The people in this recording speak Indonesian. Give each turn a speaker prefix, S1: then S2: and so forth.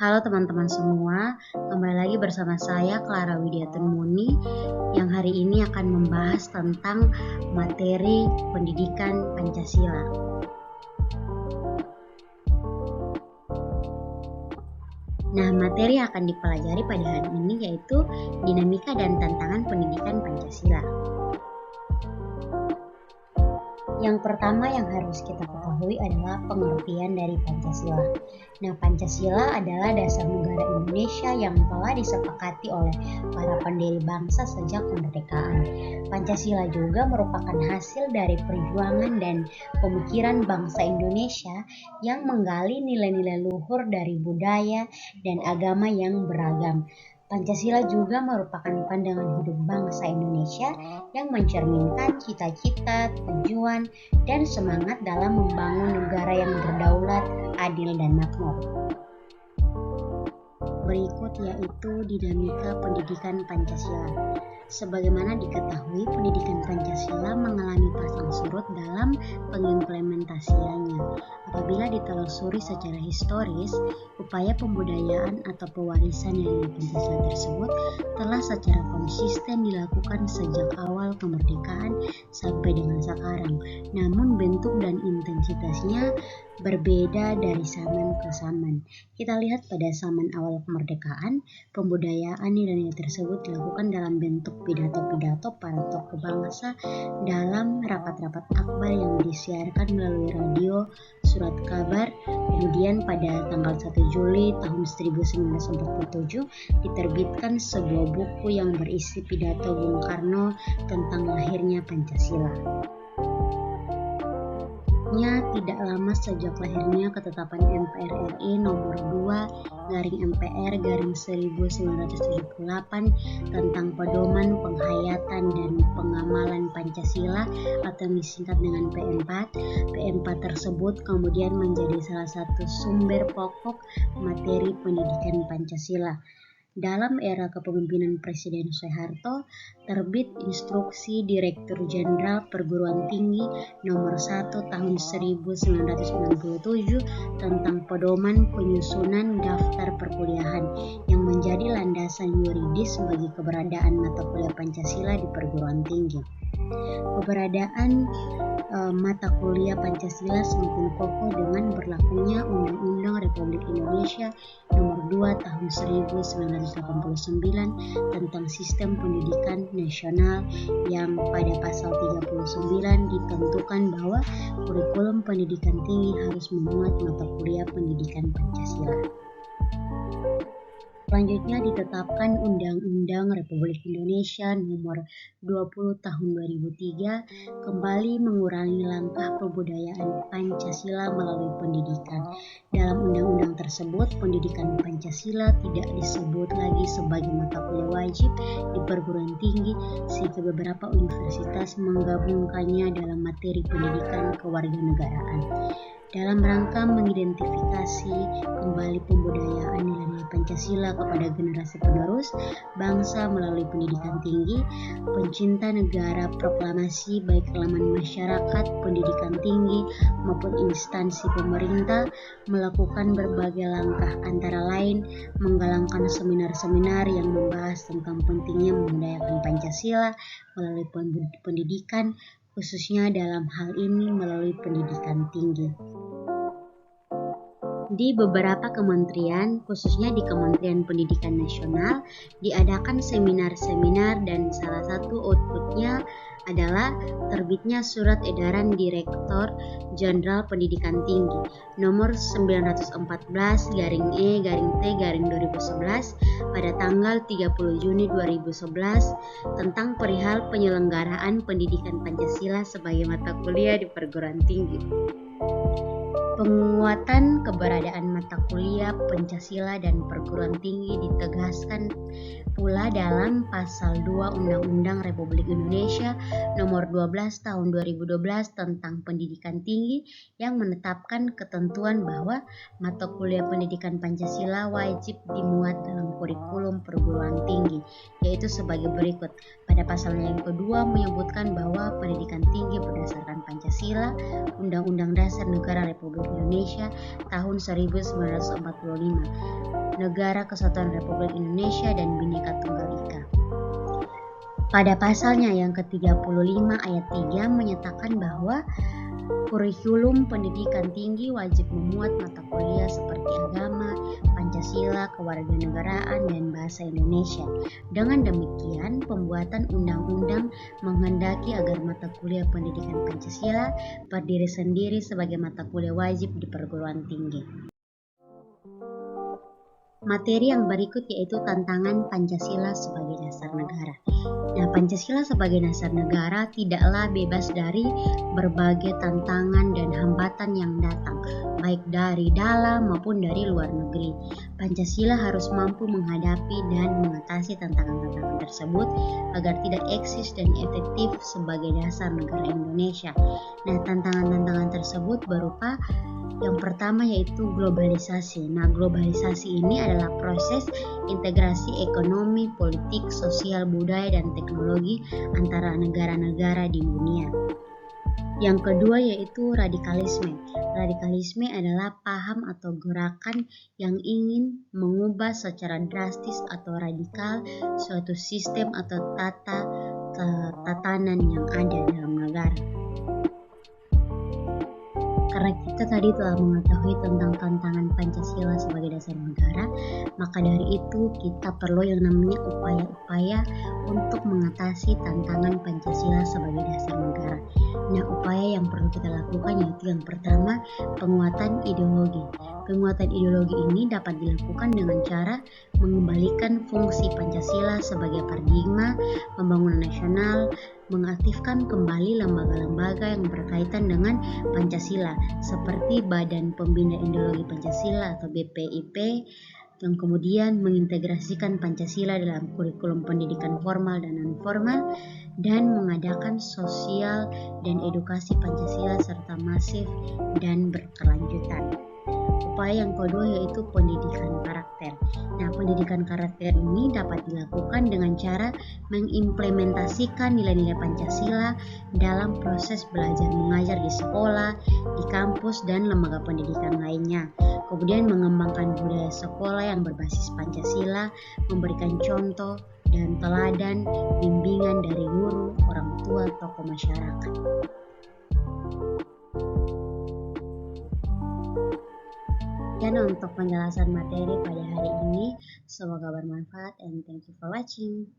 S1: Halo teman-teman semua, kembali lagi bersama saya Clara Widiatun Muni yang hari ini akan membahas tentang materi pendidikan Pancasila. Nah, materi yang akan dipelajari pada hari ini yaitu dinamika dan tantangan pendidikan Pancasila. Yang pertama yang harus kita ketahui adalah pengertian dari Pancasila. Nah, Pancasila adalah dasar negara Indonesia yang telah disepakati oleh para pendiri bangsa sejak kemerdekaan. Pancasila juga merupakan hasil dari perjuangan dan pemikiran bangsa Indonesia yang menggali nilai-nilai luhur dari budaya dan agama yang beragam. Pancasila juga merupakan pandangan hidup bangsa Indonesia yang mencerminkan cita-cita, tujuan, dan semangat dalam membangun negara yang berdaulat, adil, dan makmur. Berikut yaitu dinamika pendidikan Pancasila. Sebagaimana diketahui, pendidikan Pancasila mengalami pasang surut dalam pengimplementasiannya. Apabila ditelusuri secara historis, upaya pembudayaan atau pewarisan nilai Pancasila tersebut telah secara konsisten dilakukan sejak awal kemerdekaan sampai dengan sekarang. Namun bentuk dan intensitasnya berbeda dari zaman ke zaman. Kita lihat pada zaman awal kemerdekaan, pembudayaan nilai-nilai tersebut dilakukan dalam bentuk pidato-pidato para tokoh bangsa dalam rapat-rapat akbar yang disiarkan melalui radio, surat kabar. Kemudian pada tanggal 1 Juli tahun 1947 diterbitkan sebuah buku yang berisi pidato Bung Karno tentang lahirnya Pancasila. Tidak lama sejak lahirnya ketetapan MPR RI nomor 2/MPR/1978 tentang pedoman penghayatan dan pengamalan Pancasila atau disingkat dengan P4. P4 tersebut kemudian menjadi salah satu sumber pokok materi pendidikan Pancasila. Dalam era kepemimpinan Presiden Soeharto, terbit Instruksi Direktur Jenderal Perguruan Tinggi Nomor 1 Tahun 1997 tentang pedoman penyusunan daftar perkuliahan yang menjadi landasan yuridis bagi keberadaan mata kuliah Pancasila di perguruan tinggi. Keberadaan mata kuliah Pancasila semakin kokoh dengan berlakunya Undang-Undang Republik Indonesia Nomor 2 Tahun 1989 tentang Sistem Pendidikan Nasional yang pada pasal 39 ditentukan bahwa kurikulum pendidikan tinggi harus memuat mata kuliah pendidikan Pancasila. Selanjutnya ditetapkan Undang-Undang Republik Indonesia Nomor 20 Tahun 2003 kembali mengurangi langkah kebudayaan Pancasila melalui pendidikan. Dalam undang-undang tersebut, pendidikan Pancasila tidak disebut lagi sebagai mata kuliah wajib di perguruan tinggi, sehingga beberapa universitas menggabungkannya dalam materi pendidikan kewarganegaraan. Dalam rangka mengidentifikasi kembali pembudayaan nilai-nilai Pancasila kepada generasi penerus bangsa melalui pendidikan tinggi, pencinta negara proklamasi baik elemen masyarakat, pendidikan tinggi maupun instansi pemerintah melakukan berbagai langkah, antara lain menggalangkan seminar-seminar yang membahas tentang pentingnya membudayakan Pancasila melalui pendidikan, khususnya dalam hal ini melalui pendidikan tinggi. Di beberapa kementerian, khususnya di Kementerian Pendidikan Nasional, diadakan seminar-seminar dan salah satu outputnya adalah terbitnya Surat Edaran Direktur Jenderal Pendidikan Tinggi nomor 914/E/T/2011 pada tanggal 30 Juni 2011 tentang perihal penyelenggaraan pendidikan Pancasila sebagai mata kuliah di perguruan tinggi. Penguatan keberadaan mata kuliah Pancasila dan perguruan tinggi ditegaskan pula dalam Pasal 2 Undang-Undang Republik Indonesia Nomor 12 Tahun 2012 tentang Pendidikan Tinggi yang menetapkan ketentuan bahwa mata kuliah pendidikan Pancasila wajib dimuat dalam kurikulum perguruan tinggi, yaitu sebagai berikut. Pada pasalnya yang kedua menyebutkan bahwa pendidikan tinggi berdasarkan Pancasila, Undang-Undang Dasar Negara Republik Indonesia tahun 1945, Negara Kesatuan Republik Indonesia dan Bhinneka Tunggal Ika. Pada pasalnya yang ke-35 ayat 3 menyatakan bahwa kurikulum pendidikan tinggi wajib memuat mata kuliah seperti agama, Pancasila, kewarganegaraan, dan bahasa Indonesia. Dengan demikian, pembuatan undang-undang menghendaki agar mata kuliah pendidikan Pancasila berdiri sendiri sebagai mata kuliah wajib di perguruan tinggi. Materi yang berikut yaitu tantangan Pancasila sebagai dasar negara. Nah, Pancasila sebagai dasar negara tidaklah bebas dari berbagai tantangan dan hambatan yang datang, baik dari dalam maupun dari luar negeri. Pancasila harus mampu menghadapi dan mengatasi tantangan-tantangan tersebut agar tidak eksis dan efektif sebagai dasar negara Indonesia. Nah, tantangan-tantangan tersebut berupa yang pertama yaitu globalisasi. Nah, globalisasi ini adalah proses integrasi ekonomi, politik, sosial, budaya, dan teknologi antara negara-negara di dunia. Yang kedua yaitu radikalisme. Radikalisme adalah paham atau gerakan yang ingin mengubah secara drastis atau radikal suatu sistem atau tatanan yang ada dalam negara. Karena kita tadi telah mengetahui tentang tantangan Pancasila sebagai dasar negara, maka dari itu kita perlu yang namanya upaya-upaya untuk mengatasi tantangan Pancasila sebagai dasar negara. Nah, upaya yang perlu kita lakukan yaitu yang pertama, penguatan ideologi. Penguatan ideologi ini dapat dilakukan dengan cara mengembalikan fungsi Pancasila sebagai paradigma pembangunan nasional, mengaktifkan kembali lembaga-lembaga yang berkaitan dengan Pancasila seperti Badan Pembina Ideologi Pancasila atau BPIP, yang kemudian mengintegrasikan Pancasila dalam kurikulum pendidikan formal dan non-formal, dan mengadakan sosial dan edukasi Pancasila serta masif dan berkelanjutan. Upaya yang kedua yaitu pendidikan karakter. Nah, pendidikan karakter ini dapat dilakukan dengan cara mengimplementasikan nilai-nilai Pancasila dalam proses belajar mengajar di sekolah, di kampus, dan lembaga pendidikan lainnya. Kemudian mengembangkan budaya sekolah yang berbasis Pancasila, memberikan contoh dan teladan bimbingan dari guru, orang tua, tokoh masyarakat. Dan untuk penjelasan materi pada hari ini, semoga bermanfaat and thank you for watching.